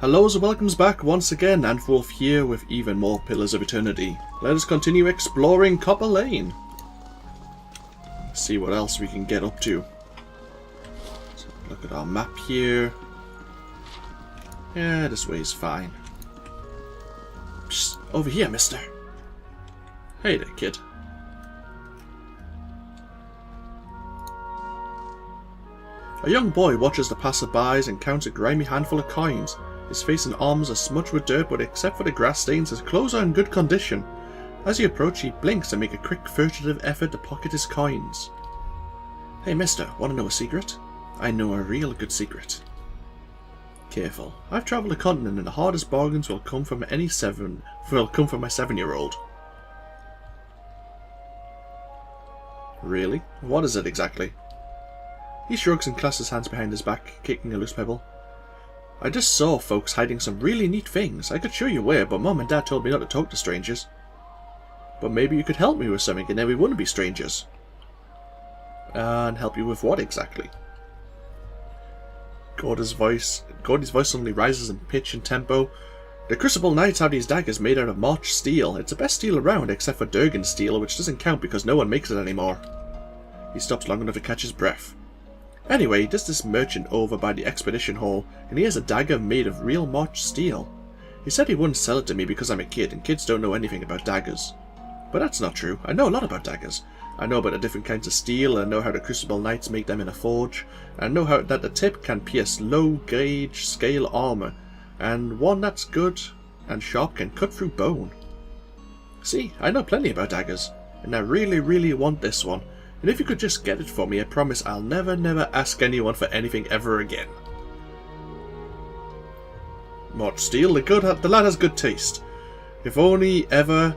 Hello and welcomes back once again, AnthWolf here with even more Pillars of Eternity. Let us continue exploring Copperlane. See what else we can get up to. So look at our map here. Yeah, this way is fine. Psst, over here, mister. Hey there, kid. A young boy watches the passerbys and counts a grimy handful of coins. His face and arms are smudged with dirt, but except for the grass stains, his clothes are in good condition. As he approaches, he blinks and makes a quick, furtive effort to pocket his coins. Hey mister, want to know a secret? I know a real good secret. Careful. I've travelled a continent and the hardest bargains will come from my 7-year-old. Really? What is it exactly? He shrugs and clasps his hands behind his back, kicking a loose pebble. I just saw folks hiding some really neat things. I could show you where, but Mom and Dad told me not to talk to strangers. But maybe you could help me with something and then we wouldn't be strangers. And help you with what exactly? Gordy's voice suddenly rises in pitch and tempo. The Crucible Knights have these daggers made out of March steel. It's the best steel around except for Durgan steel, which doesn't count because no one makes it anymore. He stops long enough to catch his breath. Anyway, there's this merchant over by the expedition hall, and he has a dagger made of real March steel. He said he wouldn't sell it to me because I'm a kid, and kids don't know anything about daggers. But that's not true. I know a lot about daggers. I know about the different kinds of steel, and I know how the Crucible Knights make them in a forge, and I know how that the tip can pierce low-gauge scale armor, and one that's good and sharp can cut through bone. See, I know plenty about daggers, and I really, really want this one. And if you could just get it for me, I promise I'll never ask anyone for anything ever again. March steel, the lad has good taste. I only ever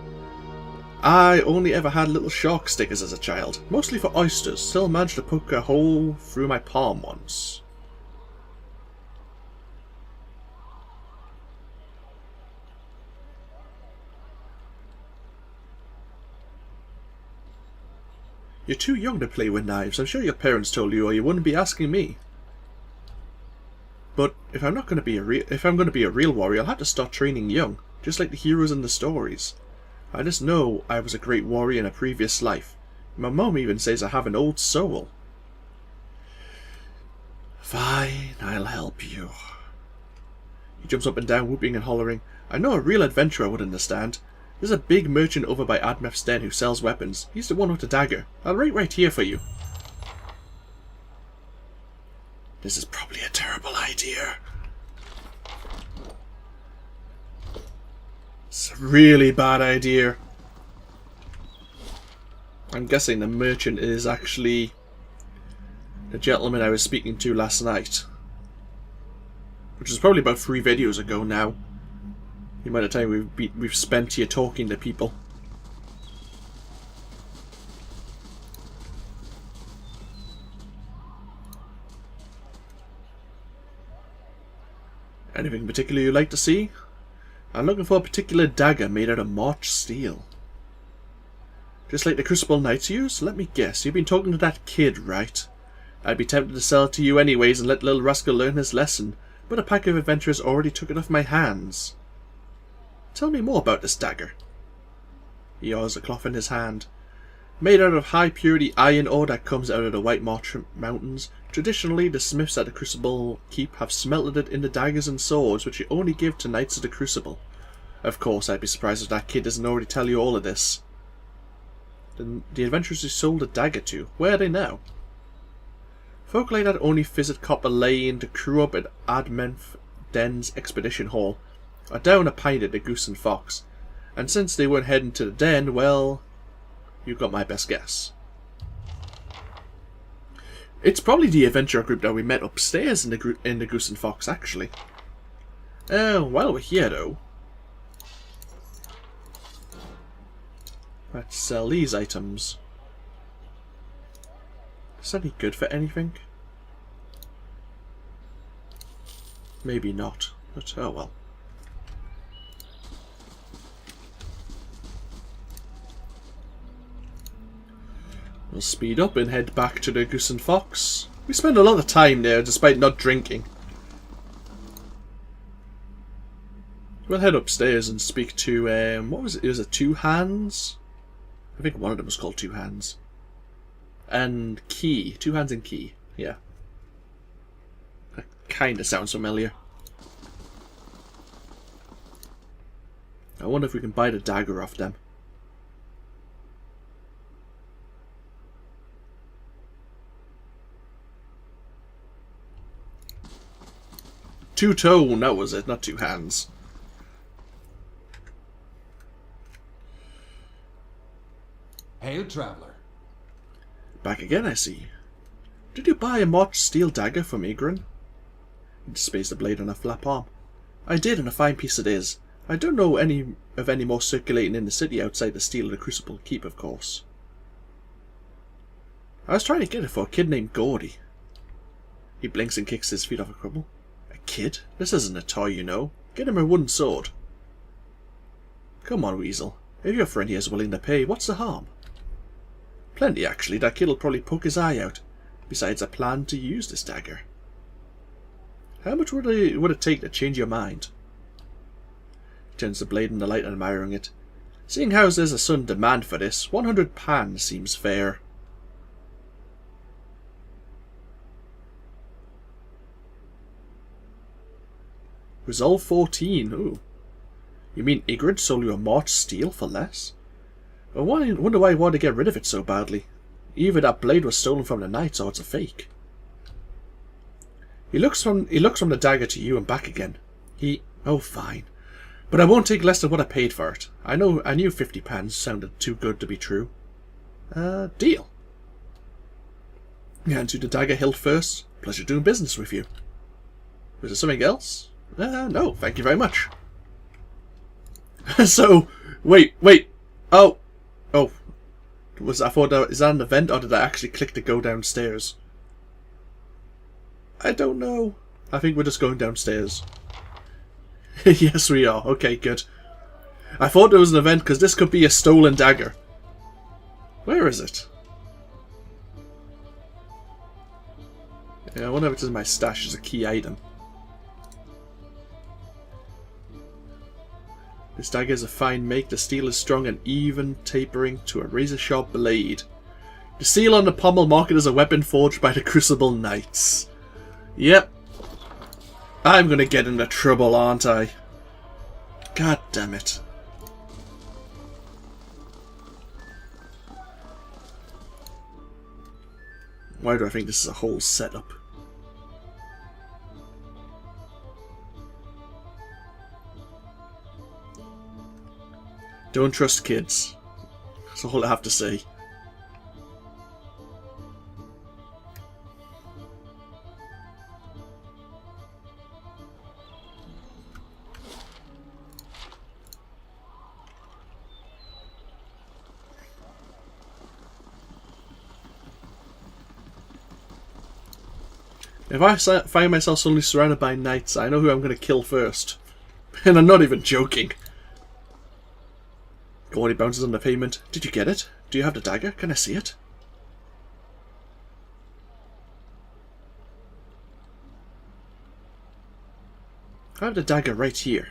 had little shark stickers as a child, mostly for oysters. Still managed to poke a hole through my palm once. You're too young to play with knives. I'm sure your parents told you, or you wouldn't be asking me. But if I'm going to be a real warrior, I'll have to start training young, just like the heroes in the stories. I just know I was a great warrior in a previous life. My mum even says I have an old soul. Fine, I'll help you. He jumps up and down, whooping and hollering. I know a real adventurer would understand. There's a big merchant over by Admeth's den who sells weapons. He's the one with the dagger. I'll wait right here for you. This is probably a terrible idea. It's a really bad idea. I'm guessing the merchant is actually the gentleman I was speaking to last night. Which is probably about 3 videos ago now. The amount of time we've spent here talking to people. Anything in particular you'd like to see? I'm looking for a particular dagger made out of March steel. Just like the Crucible Knights use? Let me guess, you've been talking to that kid, right? I'd be tempted to sell it to you anyways and let little rascal learn his lesson, but a pack of adventurers already took it off my hands. Tell me more about this dagger. He holds a cloth in his hand. Made out of high purity iron ore that comes out of the White March Mountains. Traditionally, the smiths at the Crucible Keep have smelted it into daggers and swords, which you only give to Knights of the Crucible. Of course, I'd be surprised if that kid doesn't already tell you all of this. The adventurers who sold the dagger to, where are they now? Folk like that only visit Copperlane to crew up at Admeth's den's expedition hall, are down a pint at the Goose and Fox, and since they weren't heading to the den, well, you've got my best guess. It's probably the adventurer group that we met upstairs in the Goose and Fox, actually. While we're here, though, let's sell these items. Is that any good for anything? Maybe not, but oh well. We'll speed up and head back to the Goose and Fox. We spend a lot of time there despite not drinking. We'll head upstairs and speak to, what was it? It was a Two Hands? I think one of them was called Two Hands. And Key. Two Hands and Key. Yeah. That kind of sounds familiar. I wonder if we can buy the dagger off them. Two-tone, that was it, not Two Hands. Hail, traveller. Back again, I see. Did you buy a March steel dagger from Igrin? He displays the blade on a flap arm. I did, and a fine piece it is. I don't know of any more circulating in the city outside the Steel of the Crucible Keep, of course. I was trying to get it for a kid named Gordy. He blinks and kicks his feet off a crumble. A kid? This isn't a toy, you know. Get him a wooden sword. Come on, Weasel. If your friend here is willing to pay, what's the harm? Plenty, actually. That kid'll probably poke his eye out. Besides, I plan to use this dagger. How much would it take to change your mind? He turns the blade in the light, admiring it. Seeing how there's a sudden demand for this, 100 pan seems fair. Resolve 14. Ooh. You mean Igrid sold you a March steel for less? I wonder why he wanted to get rid of it so badly. Either that blade was stolen from the knights or it's a fake. He looks from the dagger to you and back again. Oh, fine. But I won't take less than what I paid for it. I knew 50 pounds sounded too good to be true. Deal. He hands you the dagger hilt first. Pleasure doing business with you. Was there something else? No, thank you very much. So, wait. Oh. Is that an event, or did I actually click to go downstairs? I don't know. I think we're just going downstairs. Yes, we are. Okay, good. I thought there was an event, because this could be a stolen dagger. Where is it? Yeah, I wonder if it's in my stash as a key item. This dagger is a fine make. The steel is strong and even, tapering to a razor-sharp blade. The seal on the pommel mark it as a weapon forged by the Crucible Knights. Yep. I'm gonna get into trouble, aren't I? God damn it. Why do I think this is a whole setup? Don't trust kids. That's all I have to say. If I find myself suddenly surrounded by knights, I know who I'm going to kill first. And I'm not even joking. Gordy bounces on the pavement. Did you get it? Do you have the dagger? Can I see it? I have the dagger right here.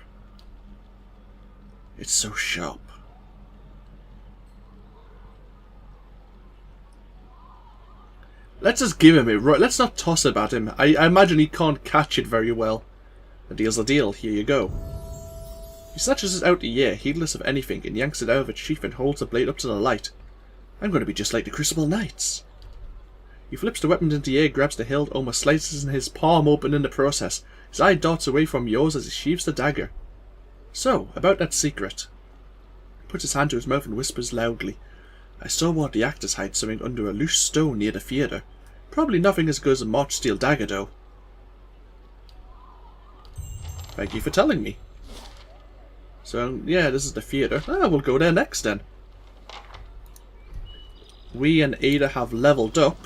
It's so sharp. Let's just give him it. Right, let's not toss it at him. I imagine he can't catch it very well. The deal's the deal. Here you go. He snatches it out the air, heedless of anything, and yanks it out of its sheath and holds the blade up to the light. I'm going to be just like the Crucible Knights. He flips the weapon into the air, grabs the hilt, almost slices his palm open in the process. His eye darts away from yours as he sheaves the dagger. So, about that secret. He puts his hand to his mouth and whispers loudly. I saw one of the actors hide something under a loose stone near the theatre. Probably nothing as good as a March steel dagger, though. Thank you for telling me. So, yeah, this is the theatre. We'll go there next, then. We and Ada have leveled up.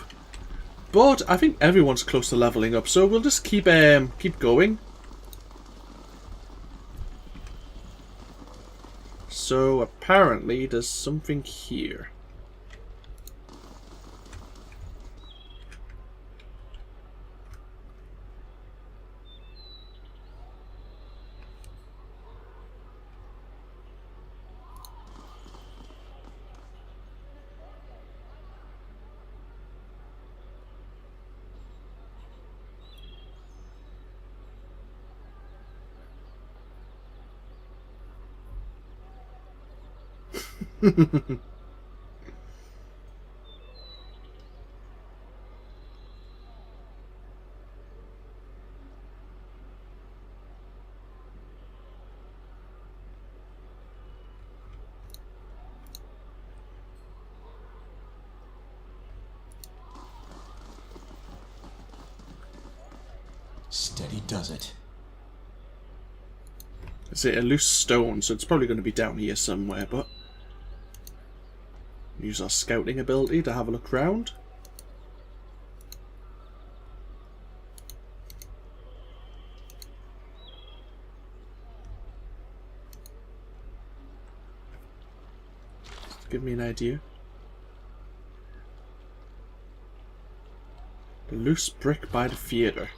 But I think everyone's close to leveling up, so we'll just keep going. So, apparently, there's something here. Steady does it. It's a loose stone, so it's probably going to be down here somewhere, but use our scouting ability to have a look round. Give me an idea. The loose brick by the theatre.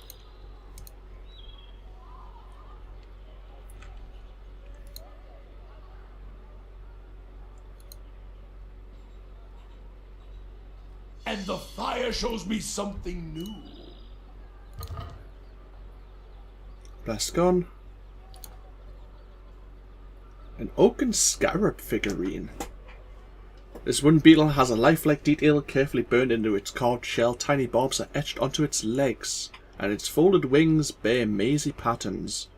And the fire shows me something new. Blast gone. An oaken scarab figurine. This wooden beetle has a lifelike detail carefully burned into its carved shell. Tiny barbs are etched onto its legs, and its folded wings bear mazy patterns.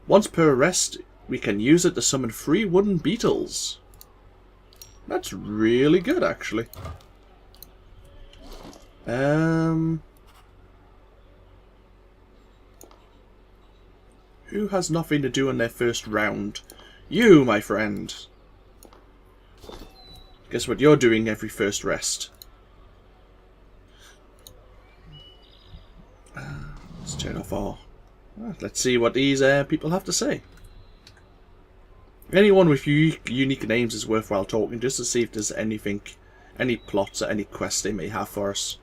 Once per arrest, we can use it to summon 3 wooden beetles. That's really good, actually. Who has nothing to do in their first round? You, my friend. Guess what you're doing every first rest? Let's turn off all. Let's see what these people have to say. Anyone with unique names is worthwhile talking, just to see if there's anything, any plots or any quests they may have for us.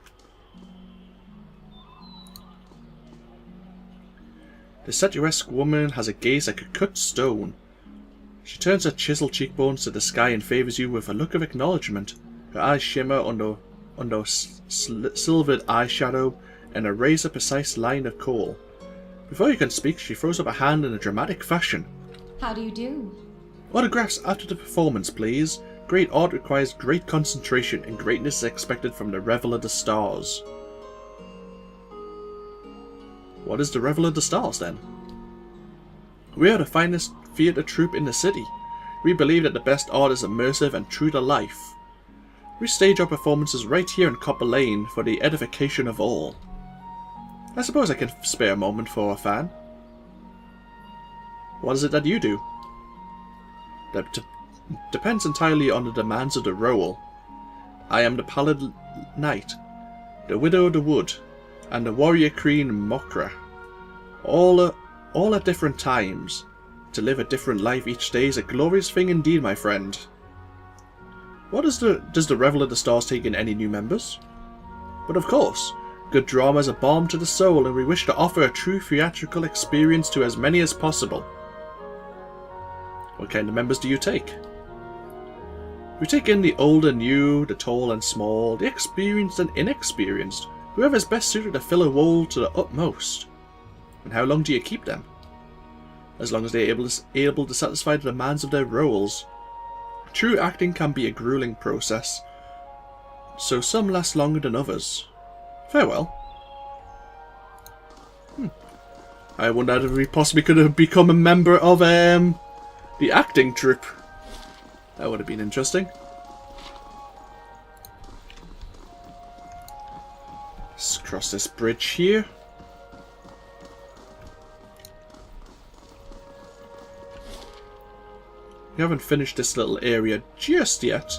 The statuesque woman has a gaze like a cut stone. She turns her chiseled cheekbones to the sky and favours you with a look of acknowledgement. Her eyes shimmer under silvered eyeshadow and a razor-precise line of kohl. Before you can speak, she throws up a hand in a dramatic fashion. How do you do? Autographs after the performance, please. Great art requires great concentration, and greatness is expected from the Revel of the Stars. What is the Revel of the Stars, then? We are the finest theatre troupe in the city. We believe that the best art is immersive and true to life. We stage our performances right here in Copperlane for the edification of all. I suppose I can spare a moment for a fan. What is it that you do? That depends entirely on the demands of the role. I am the Pallid Knight, the Widow of the Wood, and the Warrior Queen Mokra. All at different times. To live a different life each day is a glorious thing indeed, my friend. Does the Revel of the Stars take in any new members? But of course, good drama is a balm to the soul, and we wish to offer a true theatrical experience to as many as possible. What kind of members do you take? We take in the old and new, the tall and small, the experienced and inexperienced, whoever is best suited to fill a role to the utmost. And how long do you keep them? As long as they are able to satisfy the demands of their roles. True acting can be a grueling process, so some last longer than others. Farewell. I wondered if we possibly could have become a member of the acting troupe. That would have been interesting. Let's cross this bridge here. We haven't finished this little area just yet.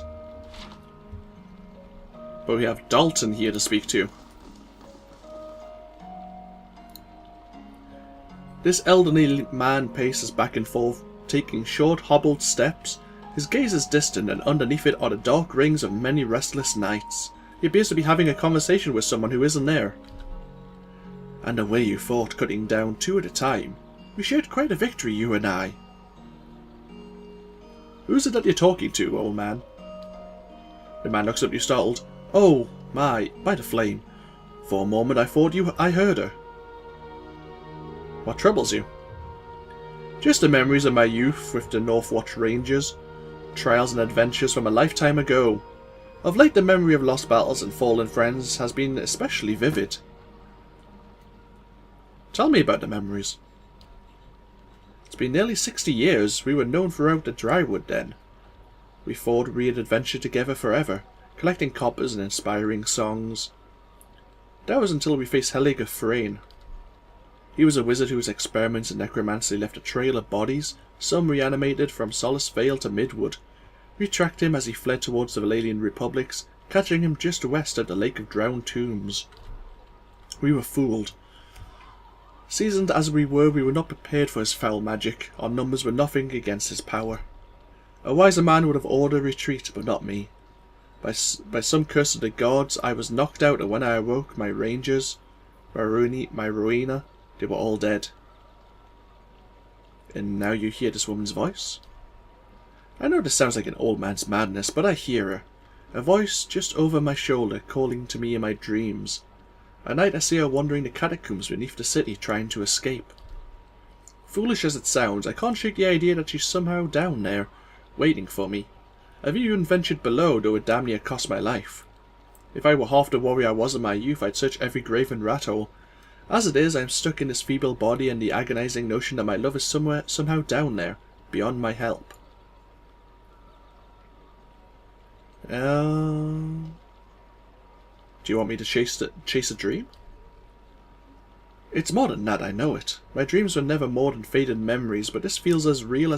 But we have Dalton here to speak to. This elderly man paces back and forth, taking short, hobbled steps. His gaze is distant, and underneath it are the dark rings of many restless nights. He appears to be having a conversation with someone who isn't there. And away you fought, cutting down 2 at a time. We shared quite a victory, you and I. Who's it that you're talking to, old man? The man looks up, you startled. Oh, my, by the flame. For a moment I thought I heard her. What troubles you? Just the memories of my youth with the Northwatch Rangers. trials and adventures from a lifetime ago. Of late, the memory of lost battles and fallen friends has been especially vivid. Tell me about the memories. It's been nearly 60 years. We were known throughout the Drywood then. We fought weird adventure together forever, collecting coppers and inspiring songs. That was until we faced Heliga Thrain. He was a wizard whose experiments in necromancy left a trail of bodies, some reanimated from Solace Vale to Midwood. We tracked him as he fled towards the Valalian Republics, catching him just west of the Lake of Drowned Tombs. We were fooled. Seasoned as we were not prepared for his foul magic. Our numbers were nothing against his power. A wiser man would have ordered retreat, but not me. By some curse of the gods, I was knocked out, and when I awoke, my rangers, my Rowena, they were all dead. And now you hear this woman's voice? I know this sounds like an old man's madness, but I hear her. A voice just over my shoulder calling to me in my dreams. At night I see her wandering the catacombs beneath the city, trying to escape. Foolish as it sounds, I can't shake the idea that she's somehow down there, waiting for me. I've even ventured below, though it damn near cost my life. If I were half the warrior I was in my youth, I'd search every grave and rat hole. As it is, I am stuck in this feeble body and the agonizing notion that my love is somehow down there, beyond my help. Do you want me to chase a dream? It's more than that, I know it. My dreams were never more than faded memories, but this feels as real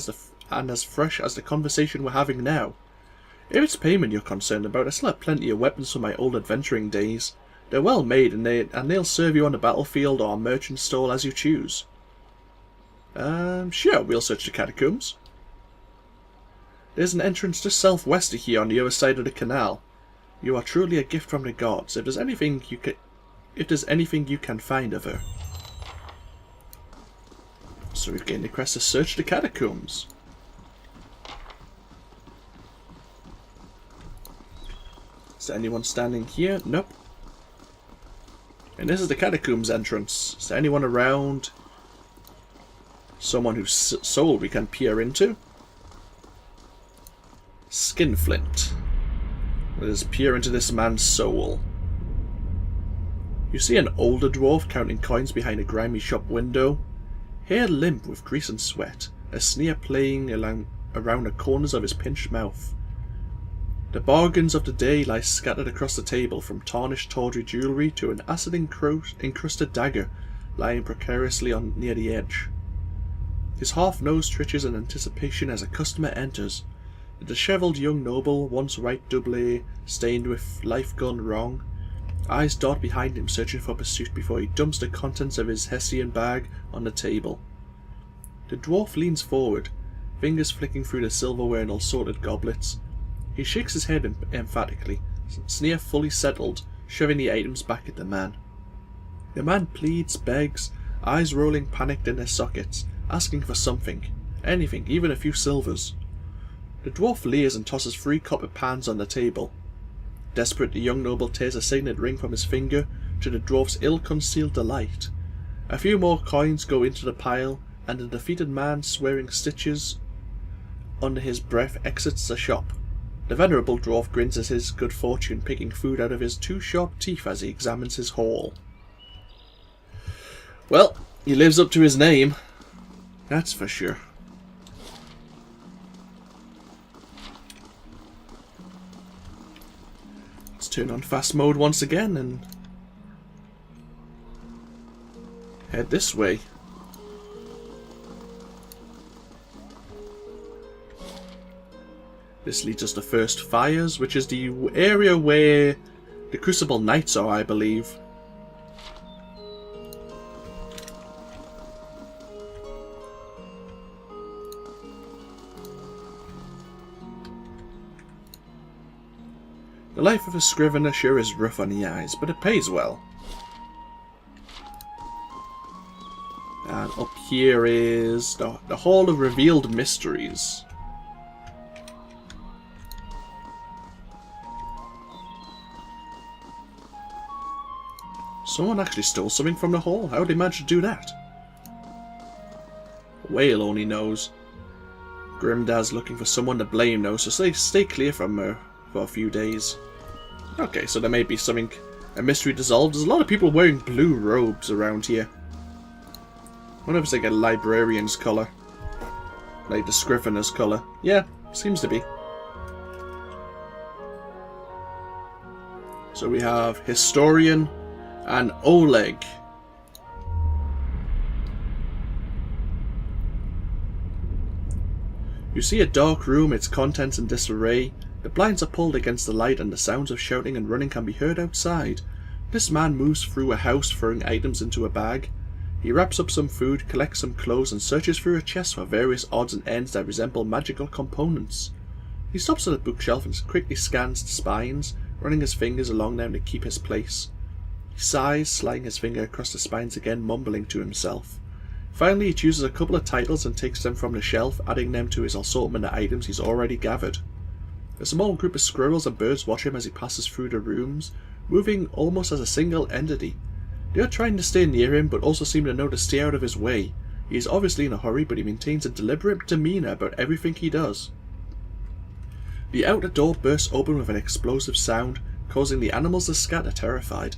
and as fresh as the conversation we're having now. If it's payment you're concerned about, I still have plenty of weapons from my old adventuring days. They're well made, and they'll serve you on the battlefield or a merchant stall as you choose. Sure, we'll search the catacombs. There's an entrance just southwest of here on the other side of the canal. You are truly a gift from the gods. If there's anything you can find of her. So we've gained the quest to search the catacombs. Is there anyone standing here? Nope. And this is the catacombs entrance. Is there anyone around? Someone whose soul we can peer into? Skinflint. Let us peer into this man's soul. You see an older dwarf counting coins behind a grimy shop window. Hair limp with grease and sweat, a sneer playing around the corners of his pinched mouth. The bargains of the day lie scattered across the table, from tarnished tawdry jewellery to an acid-encrusted dagger lying precariously near the edge. His half nose twitches in anticipation as a customer enters. The dishevelled young noble, once white doublet, stained with life gone wrong, eyes dart behind him searching for pursuit before he dumps the contents of his Hessian bag on the table. The dwarf leans forward, fingers flicking through the silverware and assorted goblets. He shakes his head emphatically, sneer fully settled, shoving the items back at the man. The man pleads, begs, eyes rolling panicked in their sockets, asking for something, anything, even a few silvers. The dwarf leers and tosses 3 copper pans on the table. Desperate, the young noble tears a signet ring from his finger, to the dwarf's ill-concealed delight. A few more coins go into the pile, and the defeated man, swearing stitches under his breath, exits the shop. The venerable dwarf grins at his good fortune, picking food out of his 2 sharp teeth as he examines his haul. Well, he lives up to his name. That's for sure. Let's turn on fast mode once again and head this way. This leads us to First Fires, which is the area where the Crucible Knights are, I believe. The life of a scrivener sure is rough on the eyes, but it pays well. And up here is the Hall of Revealed Mysteries. Someone actually stole something from the hall. How did they manage to do that? A whale only knows. Grimdad's looking for someone to blame now, so stay clear from her for a few days. Okay, so there may be something, a mystery dissolved. There's a lot of people wearing blue robes around here. I wonder if it's like a librarian's colour. Like the Scrivener's colour. Yeah, seems to be. So we have Historian and Oleg. You see a dark room, its contents in disarray. The blinds are pulled against the light and the sounds of shouting and running can be heard outside. This man moves through a house, throwing items into a bag. He wraps up some food, collects some clothes and searches through a chest for various odds and ends that resemble magical components. He stops at a bookshelf and quickly scans the spines, running his fingers along them to keep his place. He sighs, sliding his finger across the spines again, mumbling to himself. Finally, he chooses a couple of titles and takes them from the shelf, adding them to his assortment of items he's already gathered. A small group of squirrels and birds watch him as he passes through the rooms, moving almost as a single entity. They are trying to stay near him, but also seem to know to stay out of his way. He is obviously in a hurry, but he maintains a deliberate demeanour about everything he does. The outer door bursts open with an explosive sound, causing the animals to scatter terrified.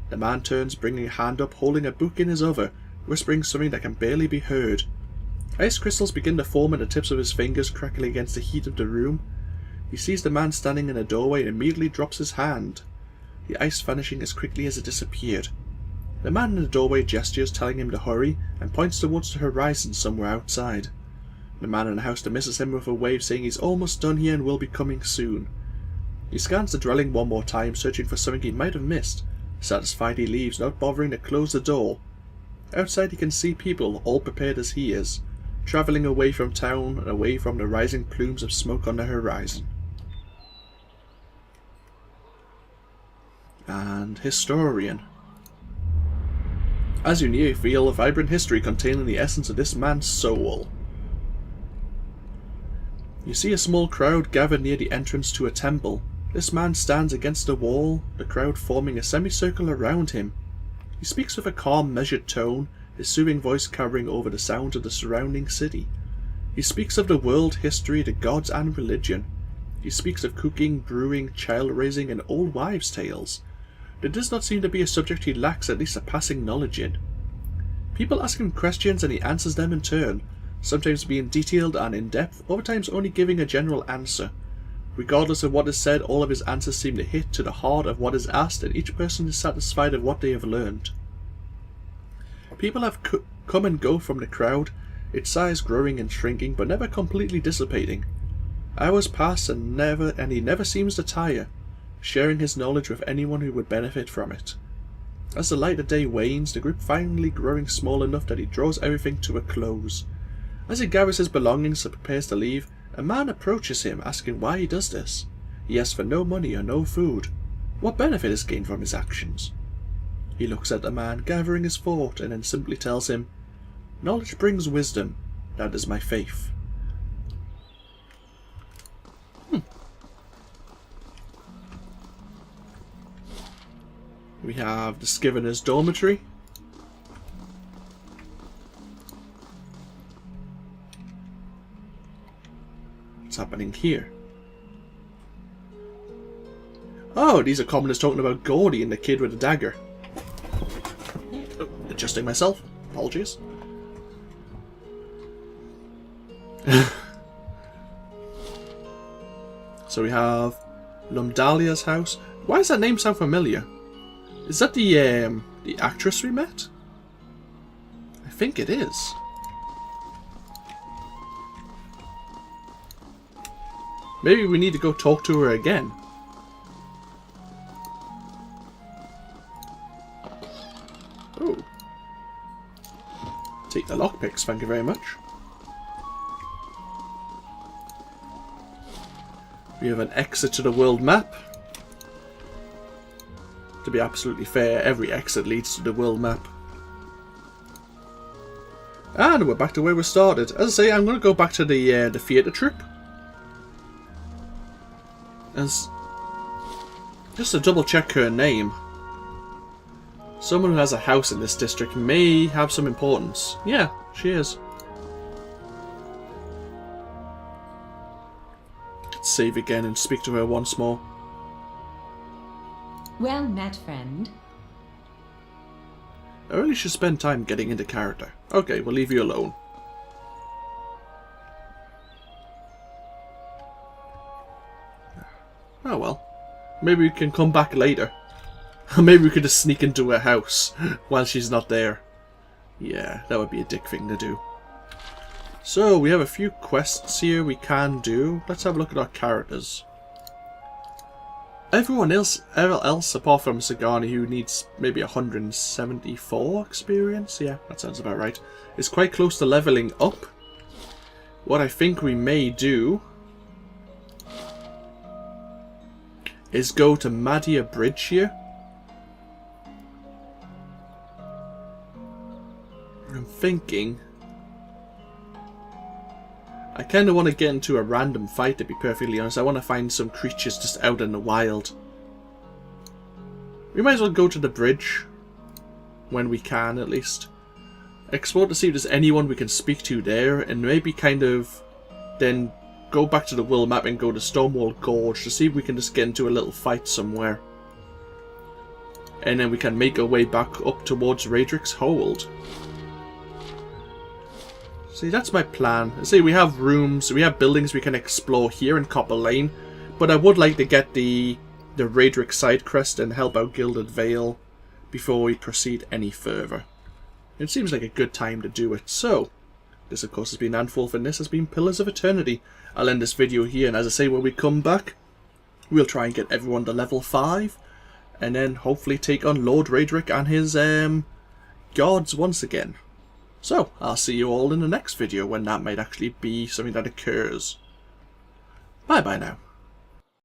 The man turns, bringing a hand up, holding a book in his other, whispering something that can barely be heard. Ice crystals begin to form at the tips of his fingers, crackling against the heat of the room. He sees the man standing in a doorway and immediately drops his hand, the ice vanishing as quickly as it disappeared. The man in the doorway gestures, telling him to hurry, and points towards the horizon somewhere outside. The man in the house dismisses him with a wave, saying he's almost done here and will be coming soon. He scans the dwelling one more time, searching for something he might have missed. Satisfied, he leaves, not bothering to close the door. Outside he can see people, all prepared as he is, travelling away from town and away from the rising plumes of smoke on the horizon. And Historian. As you near, you feel a vibrant history containing the essence of this man's soul. You see a small crowd gathered near the entrance to a temple. This man stands against the wall, the crowd forming a semicircle around him. He speaks with a calm, measured tone, his soothing voice covering over the sounds of the surrounding city. He speaks of the world, history, the gods and religion. He speaks of cooking, brewing, child-raising and old wives' tales. There does not seem to be a subject he lacks at least a passing knowledge in. People ask him questions and he answers them in turn, sometimes being detailed and in-depth, other times only giving a general answer. Regardless of what is said, all of his answers seem to hit to the heart of what is asked, and each person is satisfied of what they have learned. People have come and go from the crowd, its size growing and shrinking, but never completely dissipating. Hours pass and he never seems to tire, sharing his knowledge with anyone who would benefit from it. As the light of day wanes, the group finally growing small enough that he draws everything to a close. As he gathers his belongings and prepares to leave, a man approaches him, asking why he does this. He asks for no money or no food. What benefit is gained from his actions? He looks at the man, gathering his thought, and then simply tells him, "Knowledge brings wisdom. That is my faith." We have the Scrivener's dormitory. What's happening here? Oh, these are commoners talking about Gordy and the kid with the dagger. Oh, adjusting myself. Apologies. So we have Lumdalia's house. Why does that name sound familiar? Is that the actress we met? I think it is. Maybe we need to go talk to her again. Oh. Take the lockpicks, thank you very much. We have an exit to the world map. To be absolutely fair, every exit leads to the world map. And we're back to where we started. As I say, I'm going to go back to the theatre troupe. As just to double check her name. Someone who has a house in this district may have some importance. Yeah, she is. save again and speak to her once more. Well met, friend. I really should spend time getting into character. Okay, we'll leave you alone. Oh well. Maybe we can come back later. Maybe we could just sneak into her house while she's not there. Yeah, that would be a dick thing to do. So, we have a few quests here we can do. Let's have a look at our characters. Everyone else apart from Sigourney, who needs maybe 174 experience, yeah, that sounds about right, is quite close to leveling up. What I think we may do is go to Madia Bridge here. I'm thinking I kind of want to get into a random fight, to be perfectly honest. I want to find some creatures just out in the wild. We might as well go to the bridge. When we can, at least. Explore to see if there's anyone we can speak to there. And maybe kind of then go back to the world map and go to Stonewall Gorge to see if we can just get into a little fight somewhere. And then we can make our way back up towards Raedric's Hold. See, that's my plan. See, we have rooms, we have buildings we can explore here in Copperlane, but I would like to get the Raedric side crest and help out Gilded Vale before we proceed any further. It seems like a good time to do it. So, this of course has been AnthWolf, and this has been Pillars of Eternity. I'll end this video here, and as I say, when we come back, we'll try and get everyone to level 5, and then hopefully take on Lord Raedric and his gods once again. So, I'll see you all in the next video when that might actually be something that occurs. Bye bye now.